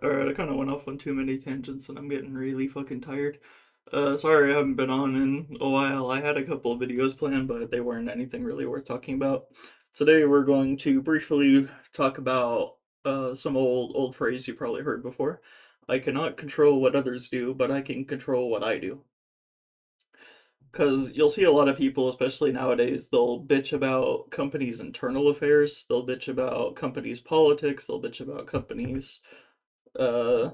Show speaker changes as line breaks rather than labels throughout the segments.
Alright, I kind of went off on too many tangents and I'm getting really fucking tired. Sorry I haven't been on in a while. I had a couple of videos planned, but they weren't anything really worth talking about. Today we're going to briefly talk about some old phrase you probably heard before. I cannot control what others do, but I can control what I do. Because you'll see a lot of people, especially nowadays, they'll bitch about companies' internal affairs, they'll bitch about companies' politics, they'll bitch about companies' uh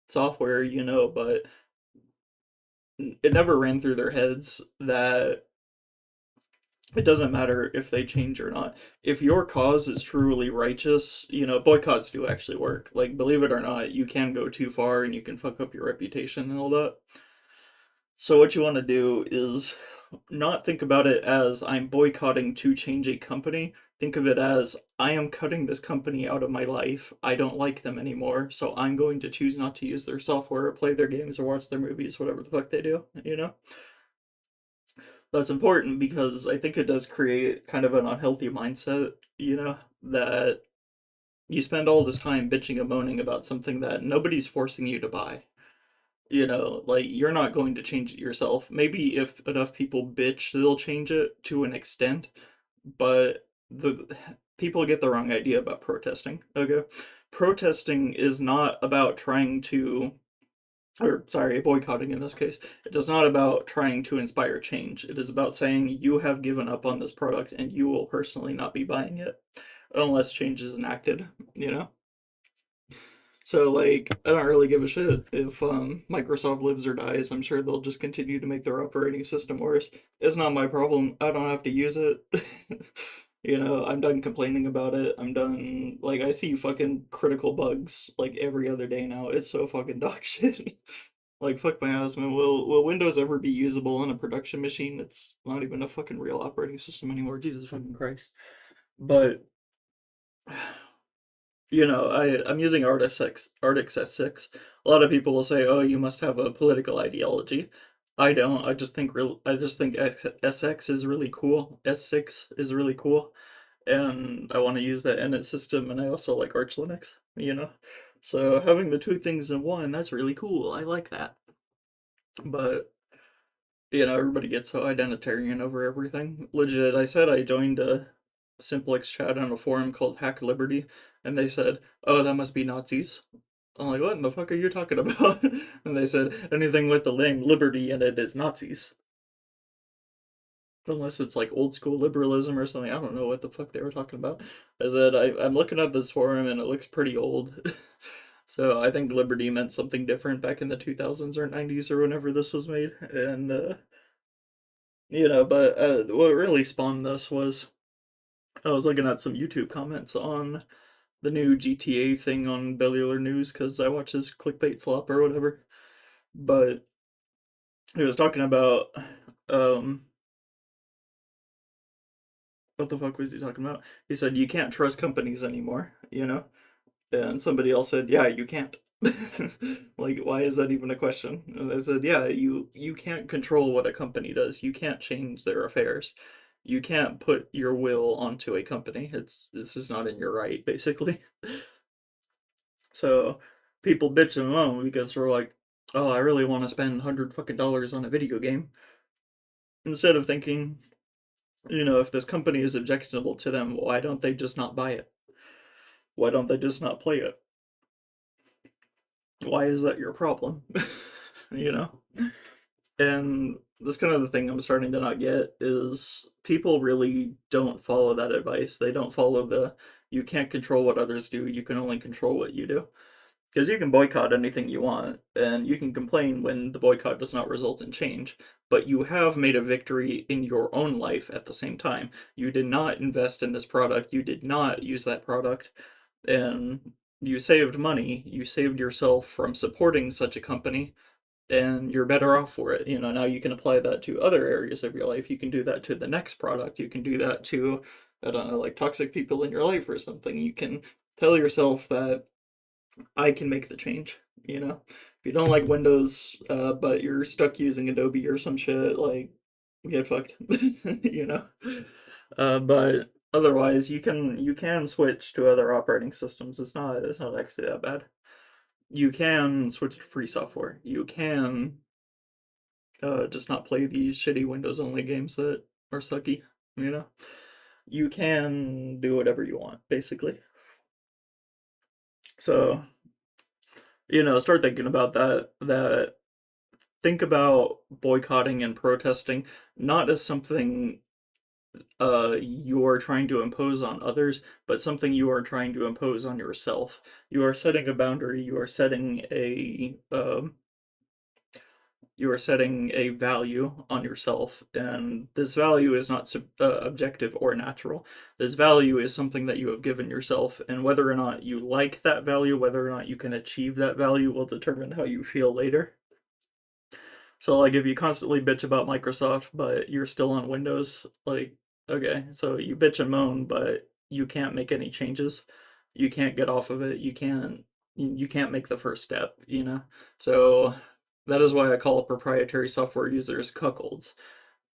software, but it never ran through their heads that it doesn't matter if they change or not. If your cause is truly righteous, boycotts do actually work. Like, believe it or not, you can go too far and you can fuck up your reputation and all that. So, what you want to do is not think about it as I'm boycotting to change a company. Think of it as I am cutting this company out of my life. I don't like them anymore, so I'm going to choose not to use their software or play their games or watch their movies, whatever the fuck they do. That's important because I think it does create kind of an unhealthy mindset, that you spend all this time bitching and moaning about something that nobody's forcing you to buy. Like you're not going to change it yourself. Maybe if enough people bitch, they'll change it to an extent, but the people get the wrong idea about protesting. Okay? Protesting is not about trying to or sorry, boycotting in this case. It is not about trying to inspire change. It is about saying you have given up on this product and you will personally not be buying it unless change is enacted, you know? So like I don't really give a shit if Microsoft lives or dies. I'm sure they'll just continue to make their operating system worse. It's not my problem. I don't have to use it. I'm done complaining about it. I'm done like I see fucking critical bugs like every other day now. It's so fucking dog shit. Like fuck my ass, man. Will Windows ever be usable on a production machine? It's not even a fucking real operating system anymore. Jesus fucking Christ. But I'm using Artix S6. A lot of people will say, "Oh, you must have a political ideology." I don't. I just think SX is really cool. S6 is really cool, and I want to use that in its system. And I also like Arch Linux. So having the two things in one, that's really cool. I like that. But everybody gets so identitarian over everything. Legit, I said I joined a Simplex chat on a forum called Hack Liberty, and they said, "Oh, that must be Nazis." I'm like, "What in the fuck are you talking about?" And they said, "Anything with the name Liberty in it is Nazis." Unless it's like old school liberalism or something. I don't know what the fuck they were talking about. I said, I'm looking at this forum and it looks pretty old. So I think Liberty meant something different back in the 2000s or 90s or whenever this was made. And but what really spawned this was I was looking at some YouTube comments on the new GTA thing on Bellular News because I watch his clickbait slop or whatever. But he was talking about um what the fuck was he talking about? He said you can't trust companies anymore. And somebody else said, "Yeah, you can't." Like, why is that even a question? And I said, "Yeah, you can't control what a company does. You can't change their affairs. You can't put your will onto a company. It's just not in your right, basically." So people bitch and moan because they're like, "Oh, I really want to spend $100 on a video game," instead of thinking, if this company is objectionable to them, why don't they just not buy it? Why don't they just not play it? Why is that your problem? you know? And that's kind of the thing I'm starting to not get is people really don't follow that advice. They don't follow the you can't control what others do, you can only control what you do. Because you can boycott anything you want, and you can complain when the boycott does not result in change, but you have made a victory in your own life at the same time. You did not invest in this product, you did not use that product, and you saved money, you saved yourself from supporting such a company, and you're better off for it. Now you can apply that to other areas of your life. You can do that to the next product. You can do that to, I don't know, like toxic people in your life or something. You can tell yourself that I can make the change. If you don't like Windows, but you're stuck using Adobe or some shit, like, get fucked. you know? But otherwise, you can switch to other operating systems. It's not actually that bad. You can switch to free software. You can just not play these shitty Windows only games that are sucky, you know? You can do whatever you want, basically. So, start thinking about that think about boycotting and protesting not as something you are trying to impose on others, but something you are trying to impose on yourself. You are setting a boundary, you are setting a value on yourself, and this value is not objective or natural. This value is something that you have given yourself, and whether or not you like that value, whether or not you can achieve that value, will determine how you feel later. So, like, if you constantly bitch about Microsoft, but you're still on Windows, like, okay, so you bitch and moan, but you can't make any changes. You can't get off of it. You can't make the first step, you know? So that is why I call proprietary software users cuckolds.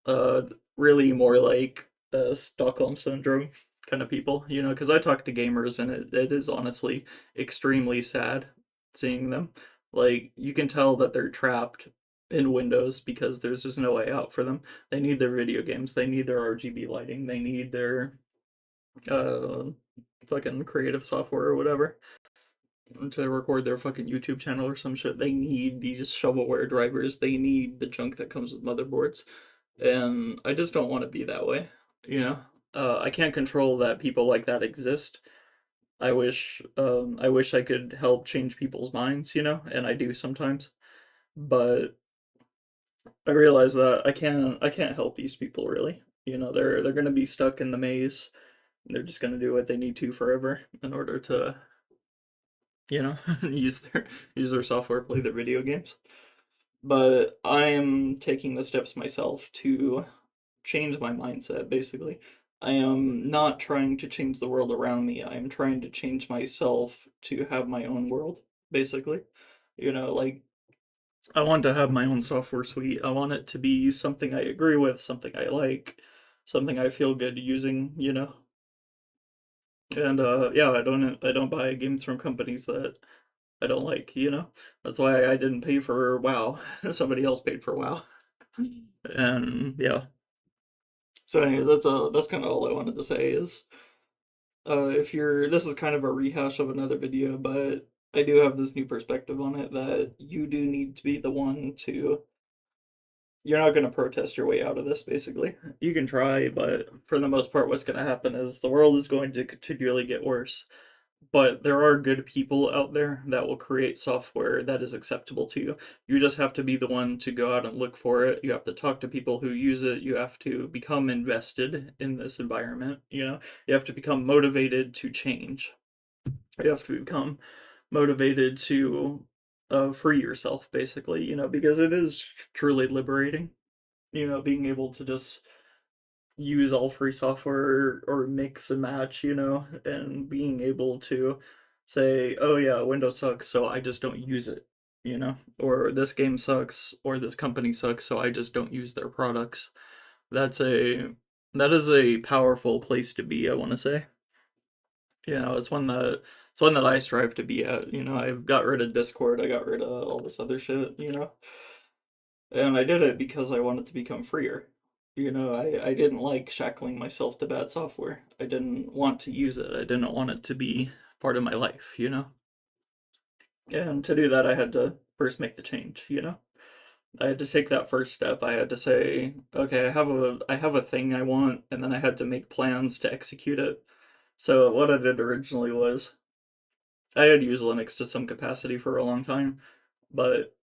Uh, Really more like Stockholm syndrome kind of people, because I talk to gamers and it is honestly extremely sad seeing them. Like, you can tell that they're trapped in Windows because there's just no way out for them. They need their video games, they need their RGB lighting, they need their uh, fucking creative software or whatever to record their fucking YouTube channel or some shit. They need these shovelware drivers, they need the junk that comes with motherboards. And I just don't want to be that way, you know? I can't control that people like that exist. I wish I could help change people's minds, and I do sometimes. But I realize that I can't help these people really. They're gonna be stuck in the maze. And they're just gonna do what they need to forever in order to, use their software, play their video games. But I am taking the steps myself to change my mindset, basically. I am not trying to change the world around me. I am trying to change myself to have my own world, basically. Like, I want to have my own software suite. I want it to be something I agree with, something I like, something I feel good using. And yeah, I don't buy games from companies that I don't like. That's why I didn't pay for WoW. Somebody else paid for WoW. And yeah. So anyways, that's kind of all I wanted to say is if you're this is kind of a rehash of another video, but I do have this new perspective on it that you do need to be the one to you're not going to protest your way out of this, basically. You can try, but for the most part what's going to happen is the world is going to continually get worse. But there are good people out there that will create software that is acceptable to you. You just have to be the one to go out and look for it. You have to talk to people who use it. You have to become invested in this environment. You have to become motivated to change. You have to become motivated to free yourself, basically, because it is truly liberating, being able to just use all free software or mix and match, and being able to say, oh yeah, Windows sucks, so I just don't use it, or this game sucks, or this company sucks, so I just don't use their products. That's a that is a powerful place to be, I want to say. It's one that I strive to be at. I got rid of Discord, I got rid of all this other shit. And I did it because I wanted to become freer. I didn't like shackling myself to bad software. I didn't want to use it. I didn't want it to be part of my life. And to do that, I had to first make the change. I had to take that first step. I had to say, okay, I have a thing I want, and then I had to make plans to execute it. So what I did originally was I had used Linux to some capacity for a long time, but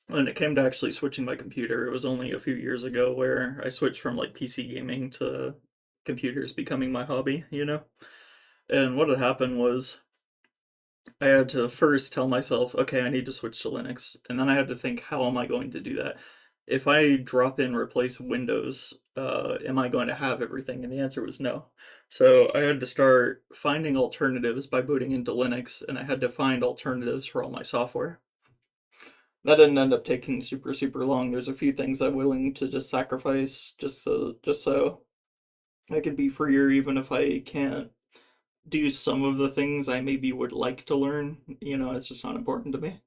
when it came to actually switching my computer, it was only a few years ago where I switched from like PC gaming to computers becoming my hobby. And what had happened was I had to first tell myself, okay, I need to switch to Linux. And then I had to think, how am I going to do that? If I drop in replace Windows, am I going to have everything? And the answer was no. So I had to start finding alternatives by booting into Linux, and I had to find alternatives for all my software. That didn't end up taking super, super long. There's a few things I'm willing to just sacrifice just so I could be freer even if I can't do some of the things I maybe would like to learn. It's just not important to me.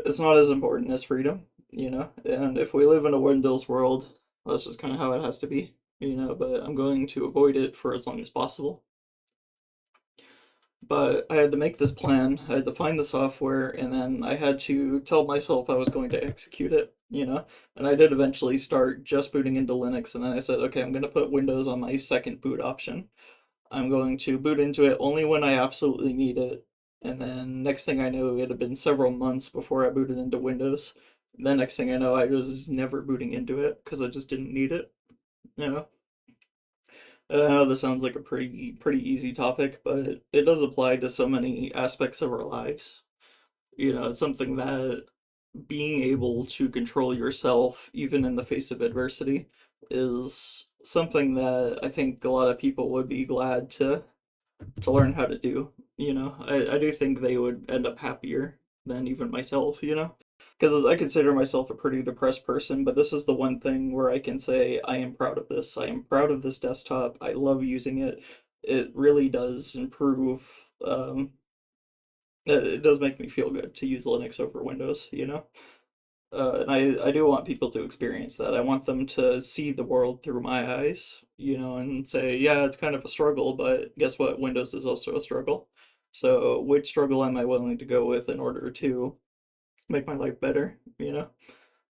It's not as important as freedom, and if we live in a Windows world, that's just kind of how it has to be, but I'm going to avoid it for as long as possible. But I had to make this plan, I had to find the software, and then I had to tell myself I was going to execute it, and I did eventually start just booting into Linux, and then I said, okay, I'm going to put Windows on my second boot option. I'm going to boot into it only when I absolutely need it. And then next thing I know, it had been several months before I booted into Windows. The next thing I know, I was just never booting into it because I just didn't need it. You know, I know this sounds like a pretty easy topic, but it does apply to so many aspects of our lives. It's something that being able to control yourself, even in the face of adversity, is something that I think a lot of people would be glad to learn how to do. I do think they would end up happier than even myself, because I consider myself a pretty depressed person, but this is the one thing where I can say I am proud of this. I am proud of this desktop. I love using it. It really does improve. It does make me feel good to use Linux over Windows, and I do want people to experience that. I want them to see the world through my eyes, and say, yeah, it's kind of a struggle, but guess what? Windows is also a struggle. So, which struggle am I willing to go with in order to make my life better,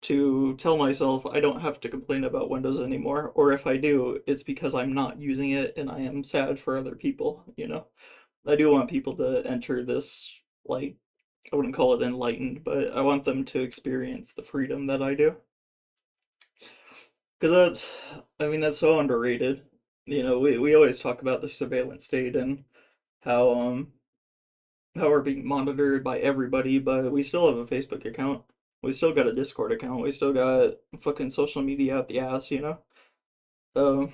To tell myself I don't have to complain about Windows anymore, or if I do, it's because I'm not using it and I am sad for other people. I do want people to enter this, like, I wouldn't call it enlightened, but I want them to experience the freedom that I do. Because I mean, that's so underrated. We always talk about the surveillance state and how, how we're being monitored by everybody, but we still have a Facebook account. We still got a Discord account. We still got fucking social media out the ass. Um,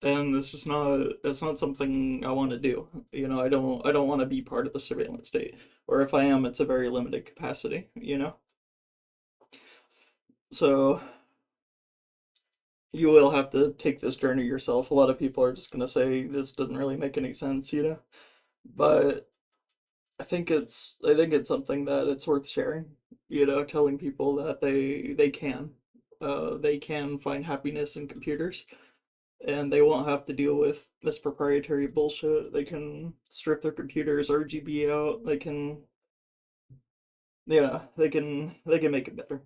and it's not something I want to do. I don't want to be part of the surveillance state. Or if I am, it's a very limited capacity. So you will have to take this journey yourself. A lot of people are just gonna say this doesn't really make any sense. But I think it's something that it's worth sharing. Telling people that they can find happiness in computers, and they won't have to deal with this proprietary bullshit. They can strip their computers RGB out. They can make it better,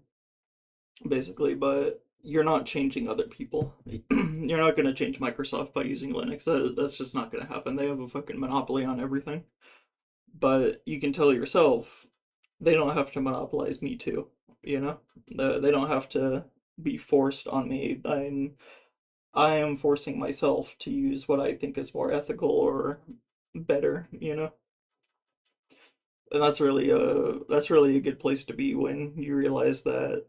basically, but you're not changing other people. You're not going to change Microsoft by using Linux. That's just not going to happen. They have a fucking monopoly on everything. But you can tell yourself they don't have to monopolize me too. You know, they don't have to be forced on me. I am forcing myself to use what I think is more ethical or better. And that's really a good place to be when you realize that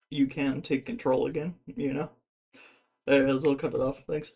you can take control again. There it is. I'll cut it off. Thanks.